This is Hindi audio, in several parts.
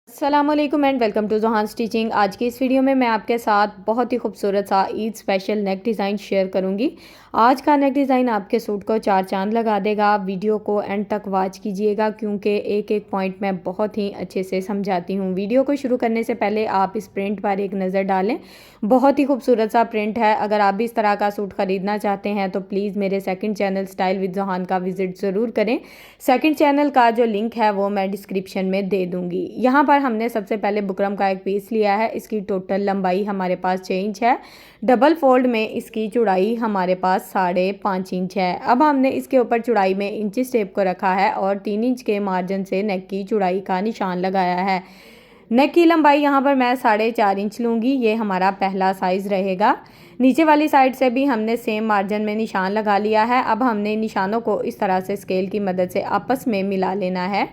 अस्सलामुअलैकुम एंड वेलकम टू ज़ोहान स्टिचिंग। आज की इस वीडियो में मैं आपके साथ बहुत ही खूबसूरत सा ईद स्पेशल नेक डिज़ाइन शेयर करूंगी। आज का नेक डिज़ाइन आपके सूट को चार चांद लगा देगा। वीडियो को एंड तक वॉच कीजिएगा क्योंकि एक एक पॉइंट मैं बहुत ही अच्छे से समझाती हूँ। वीडियो को शुरू करने से पहले आप इस प्रिंट पर एक नज़र डालें, बहुत ही खूबसूरत सा प्रिंट है। अगर आप भी इस तरह का सूट ख़रीदना चाहते हैं तो प्लीज़ मेरे सेकंड चैनल स्टाइल विद ज़ोहान का विज़िट ज़रूर करें। सेकंड चैनल का जो लिंक है वो मैं डिस्क्रिप्शन में दे दूँगी। यहाँ पर हमने सबसे पहले बुकरम का एक पीस लिया है। इसकी टोटल लंबाई हमारे पास 6 इंच है। डबल फोल्ड में इसकी चौड़ाई हमारे पास 5.5 इंच है। अब हमने इसके ऊपर चौड़ाई में इंचिस टेप को रखा है और 3 इंच के मार्जिन से नेक की चौड़ाई का निशान लगाया है। नेक की लंबाई यहाँ पर मैं 4.5 इंच लूँगी। ये हमारा पहला साइज़ रहेगा। नीचे वाली साइड से भी हमने सेम मार्जिन में निशान लगा लिया है। अब हमने निशानों को इस तरह से स्केल की मदद से आपस में मिला लेना है।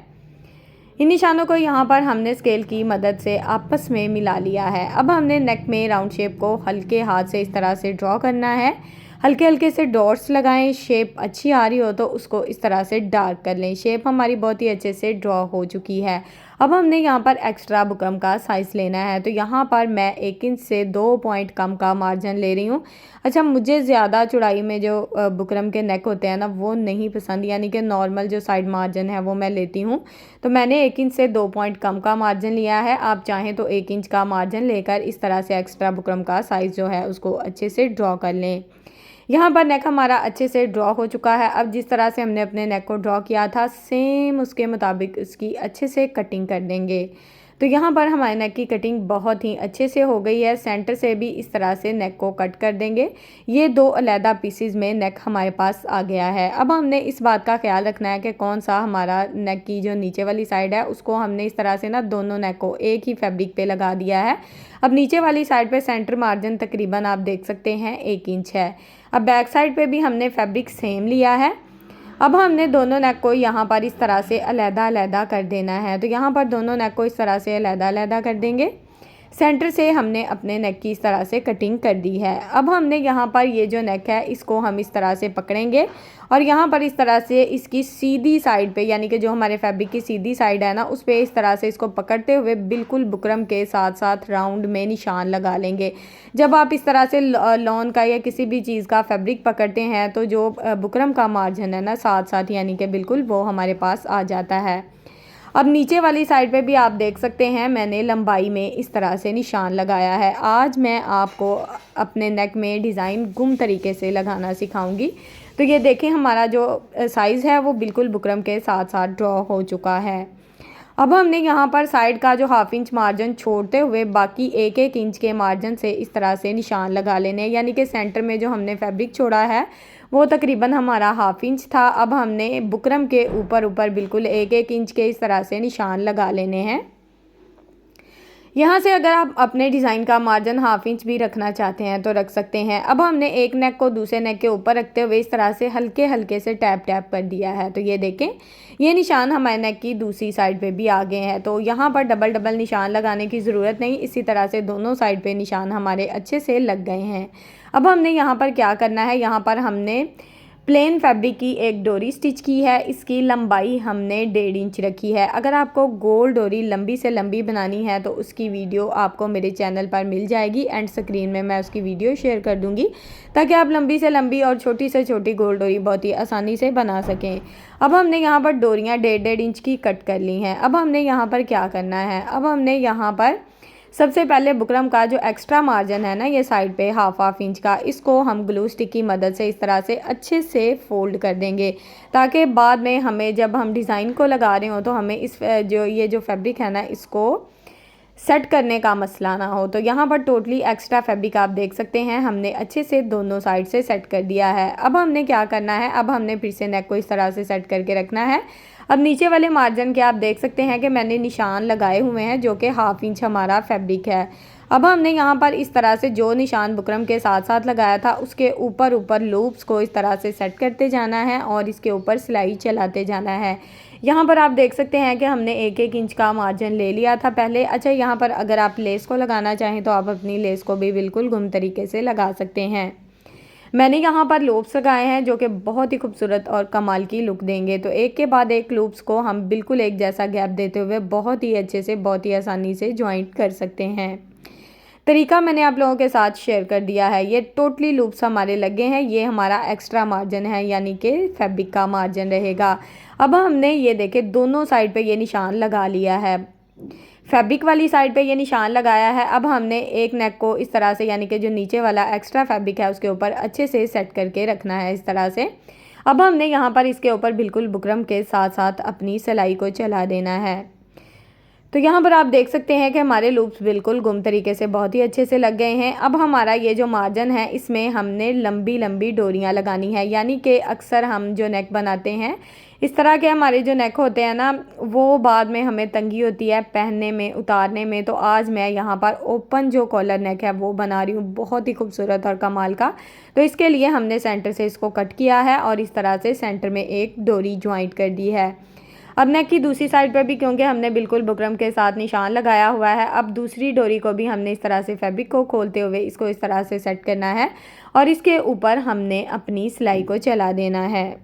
इन निशानों को यहाँ पर हमने स्केल की मदद से आपस में मिला लिया है। अब हमने नेक में राउंड शेप को हल्के हाथ से इस तरह से ड्रॉ करना है। हल्के हल्के से डॉट्स लगाएं। शेप अच्छी आ रही हो तो उसको इस तरह से डार्क कर लें। शेप हमारी बहुत ही अच्छे से ड्रॉ हो चुकी है। अब हमने यहाँ पर एक्स्ट्रा बुकरम का साइज़ लेना है, तो यहाँ पर मैं 1 इंच से 2 पॉइंट कम का मार्जिन ले रही हूँ। अच्छा, मुझे ज़्यादा चौड़ाई में जो बुकरम के नेक होते हैं ना वो नहीं पसंद, यानी कि नॉर्मल जो साइड मार्जिन है वो मैं लेती हूँ। तो मैंने 1 इंच से 2 पॉइंट कम का मार्जिन लिया है। आप चाहें तो 1 इंच का मार्जिन लेकर इस तरह से एक्स्ट्रा बुकरम का साइज़ जो है उसको अच्छे से ड्रॉ कर लें। यहाँ पर नेक हमारा अच्छे से ड्रॉ हो चुका है। अब जिस तरह से हमने अपने नेक को ड्रॉ किया था सेम उसके मुताबिक इसकी अच्छे से कटिंग कर देंगे। तो यहाँ पर हमारे नेक की कटिंग बहुत ही अच्छे से हो गई है। सेंटर से भी इस तरह से नेक को कट कर देंगे। ये 2 अलहदा पीसीज में नेक हमारे पास आ गया है। अब हमने इस बात का ख्याल रखना है कि कौन सा हमारा नेक की जो नीचे वाली साइड है उसको हमने इस तरह से ना दोनों नेक को एक ही फैब्रिक पे लगा दिया है। अब नीचे वाली साइड पे सेंटर मार्जिन तकरीबन आप देख सकते हैं 1 इंच है। अब बैक साइड पे भी हमने फैब्रिक सेम लिया है। अब हमने दोनों नेक को यहाँ पर इस तरह से अलहदा कर देना है। तो यहाँ पर दोनों नेक को इस तरह से अलहदा कर देंगे। सेंटर से हमने अपने नेक की इस तरह से कटिंग कर दी है। अब हमने यहाँ पर ये जो नेक है इसको हम इस तरह से पकड़ेंगे और यहाँ पर इस तरह से इसकी सीधी साइड पे, यानी कि जो हमारे फैब्रिक की सीधी साइड है ना उस पर इस तरह से इसको पकड़ते हुए बिल्कुल बुकरम के साथ साथ राउंड में निशान लगा लेंगे। जब आप इस तरह से लॉन का या किसी भी चीज़ का फैब्रिक पकड़ते हैं तो जो बुकरम का मार्जिन है ना साथ साथ यानी कि बिल्कुल वो हमारे पास आ जाता है। अब नीचे वाली साइड पे भी आप देख सकते हैं मैंने लंबाई में इस तरह से निशान लगाया है। आज मैं आपको अपने नेक में डिज़ाइन गुम तरीके से लगाना सिखाऊंगी। तो ये देखें हमारा जो साइज़ है वो बिल्कुल बुकरम के साथ साथ ड्रॉ हो चुका है। अब हमने यहाँ पर साइड का जो 1/2 इंच मार्जिन छोड़ते हुए बाकी 1-1 इंच के मार्जिन से इस तरह से निशान लगा लेने हैं, यानी कि सेंटर में जो हमने फैब्रिक छोड़ा है वो तकरीबन हमारा 1/2 इंच था। अब हमने बुकरम के ऊपर बिल्कुल 1-1 इंच के इस तरह से निशान लगा लेने हैं। यहाँ से अगर आप अपने डिज़ाइन का मार्जिन 1/2 इंच भी रखना चाहते हैं तो रख सकते हैं। अब हमने एक नेक को दूसरे नेक के ऊपर रखते हुए इस तरह से हल्के हल्के से टैप कर दिया है। तो ये देखें ये निशान हमारे नेक की दूसरी साइड पे भी आ गए हैं। तो यहाँ पर डबल निशान लगाने की ज़रूरत नहीं, इसी तरह से दोनों साइड पे निशान हमारे अच्छे से लग गए हैं। अब हमने यहाँ पर क्या करना है, यहाँ पर हमने प्लेन फैब्रिक की एक डोरी स्टिच की है। इसकी लंबाई हमने 1.5 इंच रखी है। अगर आपको गोल डोरी लंबी से लंबी बनानी है तो उसकी वीडियो आपको मेरे चैनल पर मिल जाएगी। एंड स्क्रीन में मैं उसकी वीडियो शेयर कर दूंगी ताकि आप लंबी से लंबी और छोटी से छोटी गोल डोरी बहुत ही आसानी से बना सकें। अब हमने यहाँ पर डोरियाँ 1.5 इंच की कट कर ली हैं। अब हमने यहाँ पर क्या करना है, अब हमने यहाँ पर सबसे पहले बुकरम का जो एक्स्ट्रा मार्जिन है ना ये साइड पे 1/2 इंच का, इसको हम ग्लू स्टिक की मदद से इस तरह से अच्छे से फोल्ड कर देंगे ताकि बाद में हमें जब हम डिज़ाइन को लगा रहे हो तो हमें इस जो फैब्रिक है ना इसको सेट करने का मसला ना हो। तो यहाँ पर टोटली एक्स्ट्रा फैब्रिक आप देख सकते हैं हमने अच्छे से दोनों साइड से सेट कर दिया है। अब हमने क्या करना है, अब हमने फिर से नेक को इस तरह से सेट करके रखना है। अब नीचे वाले मार्जिन के आप देख सकते हैं कि मैंने निशान लगाए हुए हैं जो कि 1/2 इंच हमारा फैब्रिक है। अब हमने यहाँ पर इस तरह से जो निशान बुकरम के साथ साथ लगाया था उसके ऊपर लूप्स को इस तरह से सेट करते जाना है और इसके ऊपर सिलाई चलाते जाना है। यहाँ पर आप देख सकते हैं कि हमने 1-1 इंच का मार्जिन ले लिया था पहले। अच्छा, यहाँ पर अगर आप लेस को लगाना चाहें तो आप अपनी लेस को भी बिल्कुल गुम तरीके से लगा सकते हैं। मैंने यहाँ पर लूप्स लगाए हैं जो कि बहुत ही खूबसूरत और कमाल की लुक देंगे। तो एक के बाद एक लूप्स को हम बिल्कुल एक जैसा गैप देते हुए बहुत ही अच्छे से, बहुत ही आसानी से ज्वाइंट कर सकते हैं। तरीका मैंने आप लोगों के साथ शेयर कर दिया है। ये टोटली लूप्स हमारे लगे हैं। ये हमारा एक्स्ट्रा मार्जिन है, यानी कि फैब्रिक का मार्जिन रहेगा। अब हमने ये देखे दोनों साइड पे ये निशान लगा लिया है। फैब्रिक वाली साइड पे ये निशान लगाया है। अब हमने एक नेक को इस तरह से, यानी कि जो नीचे वाला एक्स्ट्रा फैब्रिक है उसके ऊपर अच्छे से सेट करके रखना है इस तरह से। अब हमने यहाँ पर इसके ऊपर बिल्कुल बुकरम के साथ साथ अपनी सिलाई को चला देना है। तो यहाँ पर आप देख सकते हैं कि हमारे लूप्स बिल्कुल गुम तरीके से बहुत ही अच्छे से लग गए हैं। अब हमारा ये जो मार्जिन है इसमें हमने लंबी लंबी डोरियाँ लगानी है, यानी कि अक्सर हम जो नेक बनाते हैं इस तरह के हमारे जो नेक होते हैं ना, वो बाद में हमें तंगी होती है पहनने में, उतारने में। तो आज मैं यहाँ पर ओपन जो कॉलर नेक है वो बना रही हूँ, बहुत ही खूबसूरत और कमाल का। तो इसके लिए हमने सेंटर से इसको कट किया है और इस तरह से सेंटर में एक डोरी ज्वाइंट कर दी है। अब नेक की दूसरी साइड पर भी, क्योंकि हमने बिल्कुल बुकरम के साथ निशान लगाया हुआ है, अब दूसरी डोरी को भी हमने इस तरह से फैब्रिक को खोलते हुए इसको इस तरह से सेट करना है और इसके ऊपर हमने अपनी सिलाई को चला देना है।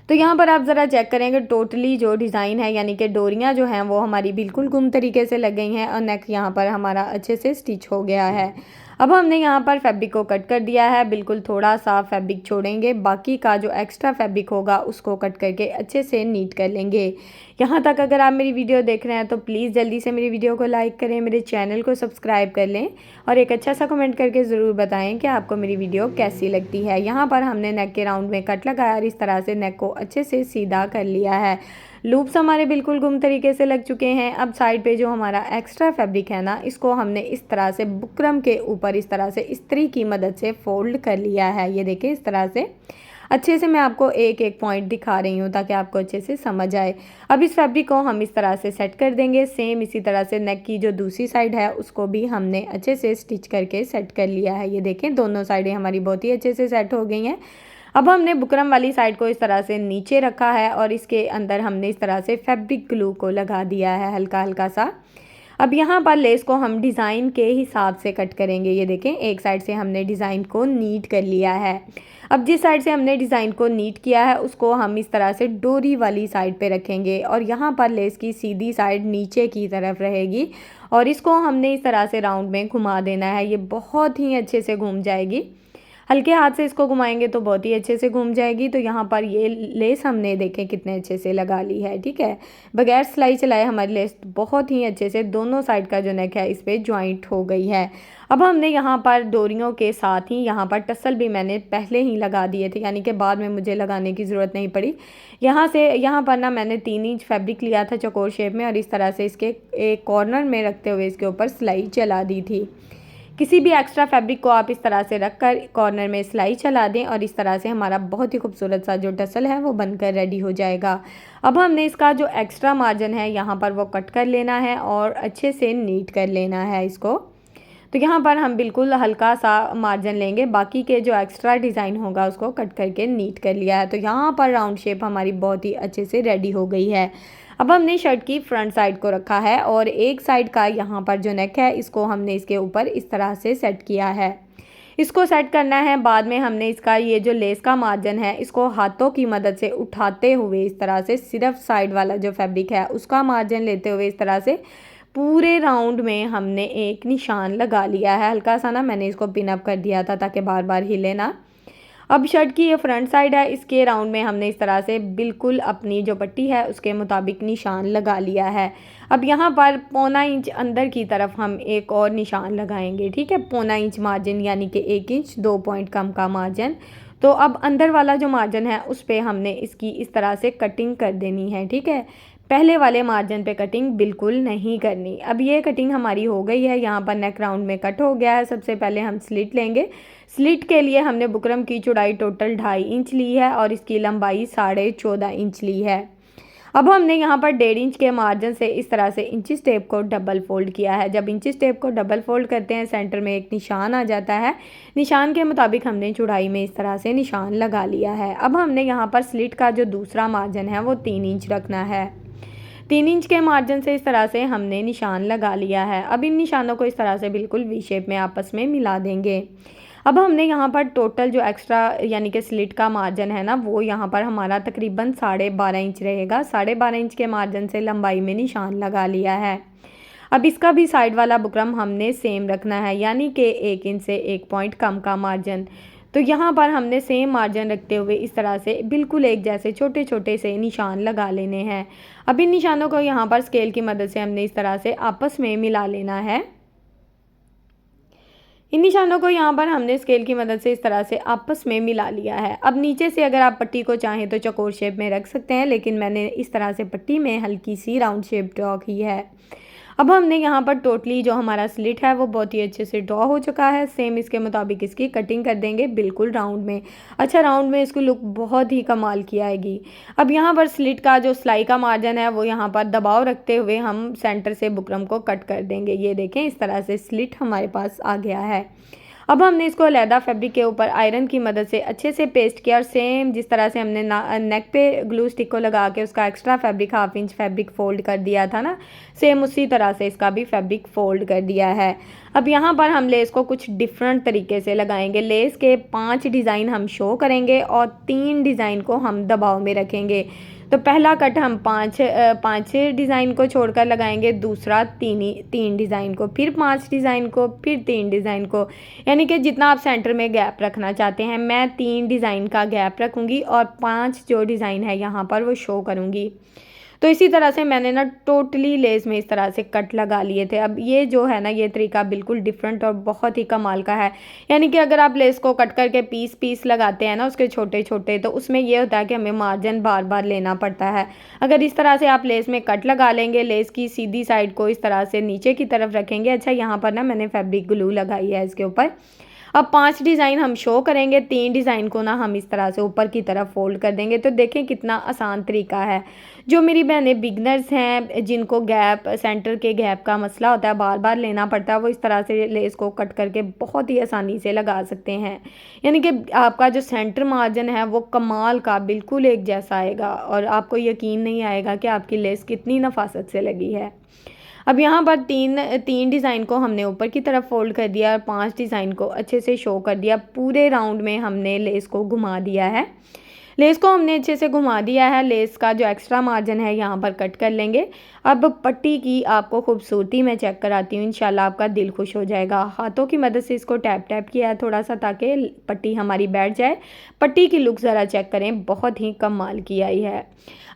तो यहाँ पर आप ज़रा चेक करेंगे टोटली जो डिज़ाइन है, यानी कि डोरियाँ जो हैं वो हमारी बिल्कुल गुम तरीके से लग गई हैं और नेक यहाँ पर हमारा अच्छे से स्टिच हो गया है। अब हमने यहाँ पर फैब्रिक को कट कर दिया है। बिल्कुल थोड़ा सा फैब्रिक छोड़ेंगे, बाकी का जो एक्स्ट्रा फैब्रिक होगा उसको कट करके अच्छे से नीट कर लेंगे। यहाँ तक अगर आप मेरी वीडियो देख रहे हैं तो प्लीज़ जल्दी से मेरी वीडियो को लाइक करें, मेरे चैनल को सब्सक्राइब कर लें और एक अच्छा सा कमेंट करके ज़रूर बताएं कि आपको मेरी वीडियो कैसी लगती है। यहाँ पर हमने नेक के राउंड में कट लगाया और इस तरह से नेक को अच्छे से सीधा कर लिया है। लूप्स हमारे बिल्कुल गुम तरीके से लग चुके हैं। अब साइड पे जो हमारा एक्स्ट्रा फैब्रिक है ना, इसको हमने इस तरह से बुकरम के ऊपर इस तरह से इस्त्री की मदद से फोल्ड कर लिया है। ये देखिए इस तरह से अच्छे से मैं आपको एक एक पॉइंट दिखा रही हूँ ताकि आपको अच्छे से समझ आए। अब इस फैब्रिक को हम इस तरह से सेट कर देंगे। सेम इसी तरह से नेक की जो दूसरी साइड है उसको भी हमने अच्छे से स्टिच करके सेट कर लिया है। ये देखें दोनों साइडें हमारी बहुत ही अच्छे से सेट हो गई हैं। अब हमने बुकरम वाली साइड को इस तरह से नीचे रखा है और इसके अंदर हमने इस तरह से फैब्रिक ग्लू को लगा दिया है हल्का हल्का सा। अब यहाँ पर लेस को हम डिज़ाइन के हिसाब से कट करेंगे। ये देखें एक साइड से हमने डिज़ाइन को नीट कर लिया है। अब जिस साइड से हमने डिज़ाइन को नीट किया है उसको हम इस तरह से डोरी वाली साइड पे रखेंगे और यहाँ पर लेस की सीधी साइड नीचे की तरफ रहेगी और इसको हमने इस तरह से राउंड में घुमा देना है। ये बहुत ही अच्छे से घूम जाएगी। हल्के हाथ से इसको घुमाएंगे तो बहुत ही अच्छे से घूम जाएगी। तो यहाँ पर ये लेस हमने देखें कितने अच्छे से लगा ली है। ठीक है, बगैर सिलाई चलाए हमारी लेस बहुत ही अच्छे से दोनों साइड का जो नेक है इस पर ज्वाइंट हो गई है। अब हमने यहाँ पर डोरियों के साथ ही यहाँ पर टसल भी मैंने पहले ही लगा दिए थे, यानी कि बाद में मुझे लगाने की ज़रूरत नहीं पड़ी। यहाँ पर ना मैंने 3 इंच फैब्रिक लिया था चौकोर शेप में और इस तरह से इसके एक कॉर्नर में रखते हुए इसके ऊपर सिलाई चला दी थी। किसी भी एक्स्ट्रा फैब्रिक को आप इस तरह से रखकर कॉर्नर में सिलाई चला दें और इस तरह से हमारा बहुत ही खूबसूरत सा जो टसल है वो बनकर रेडी हो जाएगा। अब हमने इसका जो एक्स्ट्रा मार्जिन है यहाँ पर वो कट कर लेना है और अच्छे से नीट कर लेना है इसको। तो यहाँ पर हम बिल्कुल हल्का सा मार्जिन लेंगे, बाकी के जो एक्स्ट्रा डिज़ाइन होगा उसको कट करके नीट कर लिया है। तो यहाँ पर राउंड शेप हमारी बहुत ही अच्छे से रेडी हो गई है। अब हमने शर्ट की फ्रंट साइड को रखा है और एक साइड का यहाँ पर जो नेक है इसको हमने इसके ऊपर इस तरह से सेट किया है। इसको सेट करना है, बाद में हमने इसका ये जो लेस का मार्जिन है इसको हाथों की मदद से उठाते हुए इस तरह से सिर्फ साइड वाला जो फैब्रिक है उसका मार्जिन लेते हुए इस तरह से पूरे राउंड में हमने एक निशान लगा लिया है। हल्का सा ना मैंने इसको पिन अप कर दिया था ताकि बार बार हिले ना। अब शर्ट की ये फ्रंट साइड है, इसके राउंड में हमने इस तरह से बिल्कुल अपनी जो पट्टी है उसके मुताबिक निशान लगा लिया है। अब यहाँ पर 1.25 इंच अंदर की तरफ हम एक और निशान लगाएंगे। ठीक है, 1.25 इंच मार्जिन यानी कि 1 इंच 2 पॉइंट कम का मार्जिन। तो अब अंदर वाला जो मार्जिन है उस पर हमने इसकी इस तरह से कटिंग कर देनी है। ठीक है, पहले वाले मार्जिन पे कटिंग बिल्कुल नहीं करनी। अब ये कटिंग हमारी हो गई है। यहाँ पर नेक राउंड में कट हो गया है। सबसे पहले हम स्लिट लेंगे। स्लिट के लिए हमने बुकरम की चौड़ाई टोटल 2.5 इंच ली है और इसकी लंबाई 14.5 इंच ली है। अब हमने यहाँ पर 1.5 इंच के मार्जिन से इस तरह से इंची टेप को डबल फोल्ड किया है। जब इंची टेप को डबल फोल्ड करते हैं सेंटर में एक निशान आ जाता है। निशान के मुताबिक हमने चौड़ाई में इस तरह से निशान लगा लिया है। अब हमने यहाँ पर स्लिट का जो दूसरा मार्जिन है वो 3 इंच रखना है। 3 इंच के मार्जिन से इस तरह से हमने निशान लगा लिया है। अब इन निशानों को इस तरह से बिल्कुल वी शेप में आपस में मिला देंगे। अब हमने यहाँ पर टोटल जो एक्स्ट्रा यानी कि स्लिट का मार्जिन है ना, वो यहाँ पर हमारा तकरीबन 12.5 इंच रहेगा। 12.5 इंच के मार्जिन से लंबाई में निशान लगा लिया है। अब इसका भी साइड वाला बुकरम हमने सेम रखना है, यानी कि 1 इंच से 1 पॉइंट कम का मार्जिन। तो यहाँ पर हमने सेम मार्जिन रखते हुए इस तरह से बिल्कुल एक जैसे छोटे छोटे से निशान लगा लेने हैं। अब इन निशानों को यहाँ पर स्केल की मदद से हमने इस तरह से आपस में मिला लेना है। इन निशानों को यहाँ पर हमने स्केल की मदद से इस तरह से आपस में मिला लिया है। अब नीचे से अगर आप पट्टी को चाहें तो चौकोर शेप में रख सकते हैं, लेकिन मैंने इस तरह से पट्टी में हल्की सी राउंड शेप ड्रॉ की है। अब हमने यहाँ पर टोटली जो हमारा स्लिट है वो बहुत ही अच्छे से ड्रॉ हो चुका है। सेम इसके मुताबिक इसकी कटिंग कर देंगे बिल्कुल राउंड में। अच्छा, राउंड में इसकी लुक बहुत ही कमाल की आएगी। अब यहाँ पर स्लिट का जो सिलाई का मार्जिन है वो यहाँ पर दबाव रखते हुए हम सेंटर से बुकरम को कट कर देंगे। ये देखें, इस तरह से स्लिट हमारे पास आ गया है। अब हमने इसको अलहदा फैब्रिक के ऊपर आयरन की मदद से अच्छे से पेस्ट किया और सेम जिस तरह से हमने नेक पे ग्लू स्टिक को लगा के उसका extra fabric 1/2 inch fabric fold कर दिया था ना, सेम उसी तरह से इसका भी फैब्रिक फोल्ड कर दिया है। अब यहाँ पर हम लेस को कुछ डिफरेंट तरीके से लगाएंगे। लेस के 5 डिज़ाइन हम शो करेंगे और 3 डिज़ाइन को हम दबाव में रखेंगे। तो पहला कट हम 5 डिज़ाइन को छोड़कर लगाएंगे, दूसरा 3 डिज़ाइन को, फिर 5 डिज़ाइन को, फिर 3 डिज़ाइन को, यानी कि जितना आप सेंटर में गैप रखना चाहते हैं। मैं 3 डिज़ाइन का गैप रखूँगी और 5 जो डिज़ाइन है यहाँ पर वो शो करूँगी। तो इसी तरह से मैंने ना टोटली लेस में इस तरह से कट लगा लिए थे। अब ये जो है ना, ये तरीका बिल्कुल डिफरेंट और बहुत ही कमाल का है। यानी कि अगर आप लेस को कट करके पीस लगाते हैं ना उसके छोटे छोटे, तो उसमें ये होता है कि हमें मार्जिन बार बार लेना पड़ता है। अगर इस तरह से आप लेस में कट लगा लेंगे, लेस की सीधी साइड को इस तरह से नीचे की तरफ रखेंगे। अच्छा, यहाँ पर ना मैंने फैब्रिक ग्लू लगाई है इसके ऊपर। अब 5 डिज़ाइन हम शो करेंगे, 3 डिज़ाइन को ना हम इस तरह से ऊपर की तरफ फोल्ड कर देंगे। तो देखें कितना आसान तरीका है। जो मेरी बहनें बिगनर्स हैं, जिनको गैप सेंटर के गैप का मसला होता है, बार बार लेना पड़ता है, वो इस तरह से लेस को कट करके बहुत ही आसानी से लगा सकते हैं। यानी कि आपका जो सेंटर मार्जिन है वो कमाल का बिल्कुल एक जैसा आएगा और आपको यकीन नहीं आएगा कि आपकी लेस कितनी नफासत से लगी है। अब यहाँ पर तीन डिज़ाइन को हमने ऊपर की तरफ फोल्ड कर दिया और 5 डिज़ाइन को अच्छे से शो कर दिया। पूरे राउंड में हमने लेस को घुमा दिया है। लेस को हमने अच्छे से घुमा दिया है। लेस का जो एक्स्ट्रा मार्जिन है यहाँ पर कट कर लेंगे। अब पट्टी की आपको खूबसूरती मैं चेक कराती हूँ, इंशाल्लाह आपका दिल खुश हो जाएगा। हाथों की मदद से इसको टैप टैप किया है थोड़ा सा, ताकि पट्टी हमारी बैठ जाए। पट्टी की लुक ज़रा चेक करें, बहुत ही कमाल की आई है।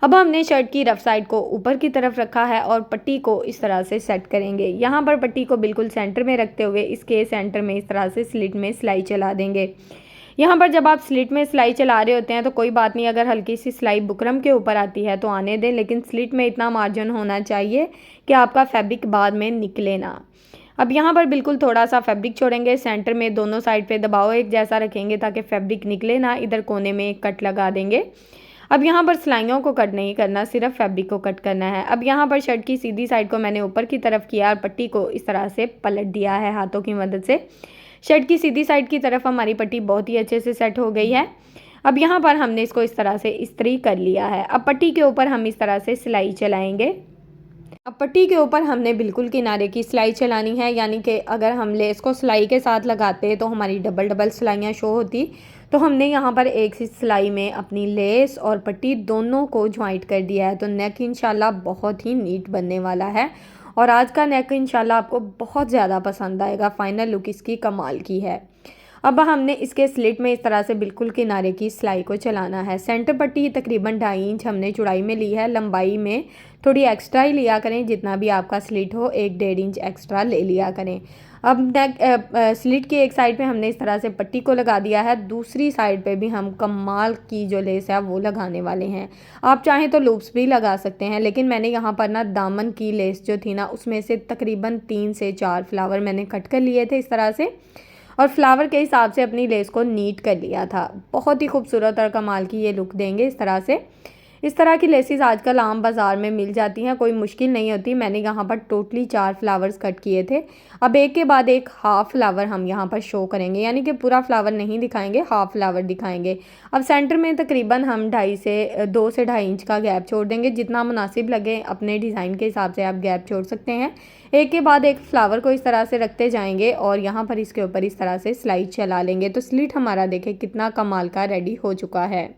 अब हमने शर्ट की रफ साइड को ऊपर की तरफ रखा है और पट्टी को इस तरह से सेट करेंगे। यहाँ पर पट्टी को बिल्कुल सेंटर में रखते हुए इसके सेंटर में इस तरह से स्लिट में सिलाई चला देंगे। यहाँ पर जब आप स्लिट में सिलाई चला रहे होते हैं तो कोई बात नहीं, अगर हल्की सी सिलाई बुकरम के ऊपर आती है तो आने दें, लेकिन स्लिट में इतना मार्जिन होना चाहिए कि आपका फैब्रिक बाद में निकले ना। अब यहाँ पर बिल्कुल थोड़ा सा फैब्रिक छोड़ेंगे, सेंटर में दोनों साइड पे दबाव एक जैसा रखेंगे ताकि फैब्रिक निकले ना। इधर कोने में एक कट लगा देंगे। अब यहाँ पर सिलाइयों को कट नहीं करना, सिर्फ फैब्रिक को कट करना है। अब यहाँ पर शर्ट की सीधी साइड को मैंने ऊपर की तरफ किया और पट्टी को इस तरह से पलट दिया है हाथों की मदद से। शर्ट की सीधी साइड की तरफ हमारी पट्टी बहुत ही अच्छे से सेट हो गई है। अब यहाँ पर हमने इसको इस तरह से इस्त्री कर लिया है। अब पट्टी के ऊपर हम इस तरह से सिलाई चलाएंगे। अब पट्टी के ऊपर हमने बिल्कुल किनारे की सिलाई चलानी है, यानी कि अगर हम लेस को सिलाई के साथ लगाते तो हमारी डबल सिलाइयाँ शो होती। तो हमने यहाँ पर एक सी सिलाई में अपनी लेस और पट्टी दोनों को ज्वाइंट कर दिया है। तो नेक इंशाल्लाह बहुत ही नीट बनने वाला है और आज का नेक इंशाल्लाह आपको बहुत ज़्यादा पसंद आएगा। फाइनल लुक इसकी कमाल की है। अब हमने इसके स्लिट में इस तरह से बिल्कुल किनारे की सिलाई को चलाना है। सेंटर पट्टी तकरीबन 2.5 इंच हमने चौड़ाई में ली है। लंबाई में थोड़ी एक्स्ट्रा ही लिया करें, जितना भी आपका स्लिट हो 1-1.5 इंच एक्स्ट्रा ले लिया करें। अब नेक स्लिट की एक साइड पे हमने इस तरह से पट्टी को लगा दिया है, दूसरी साइड पे भी हम कमाल की जो लेस है वो लगाने वाले हैं। आप चाहें तो लूप्स भी लगा सकते हैं, लेकिन मैंने यहाँ पर ना दामन की लेस जो थी ना उसमें से तकरीबन 3 से 4 फ्लावर मैंने कट कर लिए थे इस तरह से, और फ्लावर के हिसाब से अपनी लेस को नीट कर लिया था। बहुत ही खूबसूरत और कमाल की ये लुक देंगे इस तरह से। इस तरह की लेसेस आजकल आम बाज़ार में मिल जाती हैं, कोई मुश्किल नहीं होती। मैंने यहाँ पर टोटली 4 फ्लावर्स कट किए थे। अब एक के बाद एक हाफ़ फ्लावर हम यहाँ पर शो करेंगे, यानी कि पूरा फ्लावर नहीं दिखाएंगे, हाफ़ फ्लावर दिखाएंगे। अब सेंटर में तकरीबन हम 2 से 2.5 इंच का गैप छोड़ देंगे, जितना मुनासिब लगे अपने डिज़ाइन के हिसाब से आप गैप छोड़ सकते हैं। एक के बाद एक फ्लावर को इस तरह से रखते जाएंगे और यहाँ पर इसके ऊपर इस तरह से सिलाई चला लेंगे। तो स्लिट हमारा देखें कितना कमाल का रेडी हो चुका है।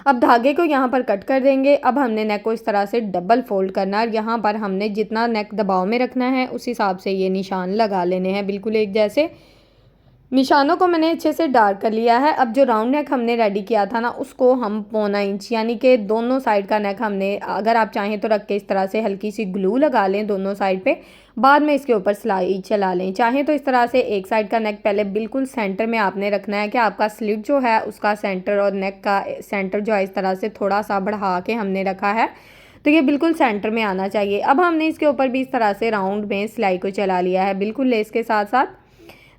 अब धागे को यहाँ पर कट कर देंगे। अब हमने नेक को इस तरह से डबल फोल्ड करना है। यहाँ पर हमने जितना नेक दबाव में रखना है उस हिसाब से ये निशान लगा लेने हैं, बिल्कुल एक जैसे। निशानों को मैंने अच्छे से डार्क कर लिया है। अब जो राउंड नेक हमने रेडी किया था ना, उसको हम 1.25 इंच यानी कि दोनों साइड का नेक हमने, अगर आप चाहें तो रख के इस तरह से हल्की सी ग्लू लगा लें दोनों साइड पे, बाद में इसके ऊपर सिलाई चला लें। चाहें तो इस तरह से एक साइड का नेक पहले बिल्कुल सेंटर में आपने रखना है कि आपका स्लिट जो है उसका सेंटर और नेक का सेंटर जो है इस तरह से थोड़ा सा बढ़ा के हमने रखा है, तो ये बिल्कुल सेंटर में आना चाहिए। अब हमने इसके ऊपर भी इस तरह से राउंड में सिलाई को चला लिया है, बिल्कुल लेस के साथ साथ।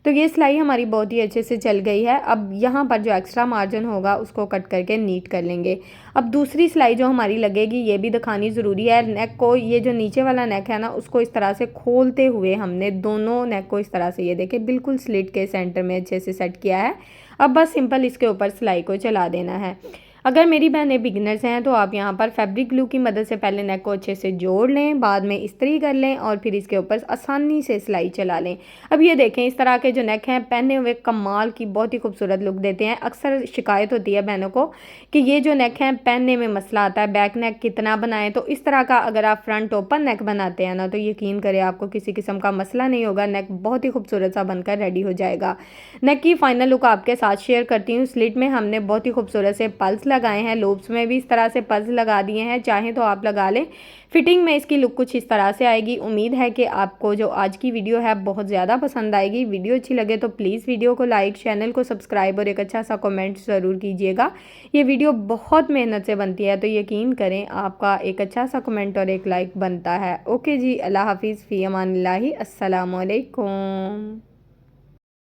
तो ये सिलाई हमारी बहुत ही अच्छे से चल गई है। अब यहाँ पर जो एक्स्ट्रा मार्जिन होगा उसको कट करके नीट कर लेंगे। अब दूसरी सिलाई जो हमारी लगेगी ये भी दिखानी ज़रूरी है। नेक को, ये जो नीचे वाला नेक है ना, उसको इस तरह से खोलते हुए हमने दोनों नेक को इस तरह से, ये देखें, बिल्कुल स्लिट के सेंटर में अच्छे से सेट किया है। अब बस सिंपल इसके ऊपर सिलाई को चला देना है। अगर मेरी बहनें बिगिनर्स हैं तो आप यहाँ पर फैब्रिक ग्लू की मदद से पहले नेक को अच्छे से जोड़ लें, बाद में इस्त्री कर लें और फिर इसके ऊपर आसानी से सिलाई चला लें। अब ये देखें, इस तरह के जो नेक हैं पहने हुए कमाल की बहुत ही खूबसूरत लुक देते हैं। अक्सर शिकायत होती है बहनों को कि ये जो नेक हैं पहनने में मसला आता है, बैक नेक कितना बनाएं। तो इस तरह का अगर आप फ्रंट ओपन नेक बनाते हैं ना, तो यकीन करें आपको किसी किस्म का मसला नहीं होगा, नेक बहुत ही खूबसूरत सा बनकर रेडी हो जाएगा। नेक की फाइनल लुक आपके साथ शेयर करती हूँ। स्लिट में हमने बहुत ही खूबसूरत से पल्स लगाए हैं, लोब्स में भी इस तरह से पल्स लगा दिए हैं, चाहें तो आप लगा लें। फिटिंग में इसकी लुक कुछ इस तरह से आएगी। उम्मीद है कि आपको जो आज की वीडियो है बहुत ज़्यादा पसंद आएगी। वीडियो अच्छी लगे तो प्लीज़ वीडियो को लाइक, चैनल को सब्सक्राइब और एक अच्छा सा कमेंट ज़रूर कीजिएगा। ये वीडियो बहुत मेहनत से बनती है, तो यकीन करें आपका एक अच्छा सा कमेंट और एक लाइक बनता है। ओके जी, अल्लाह हाफिज़, फ़ी अमानिल्लाहि, अस्सलामु अलैकुम।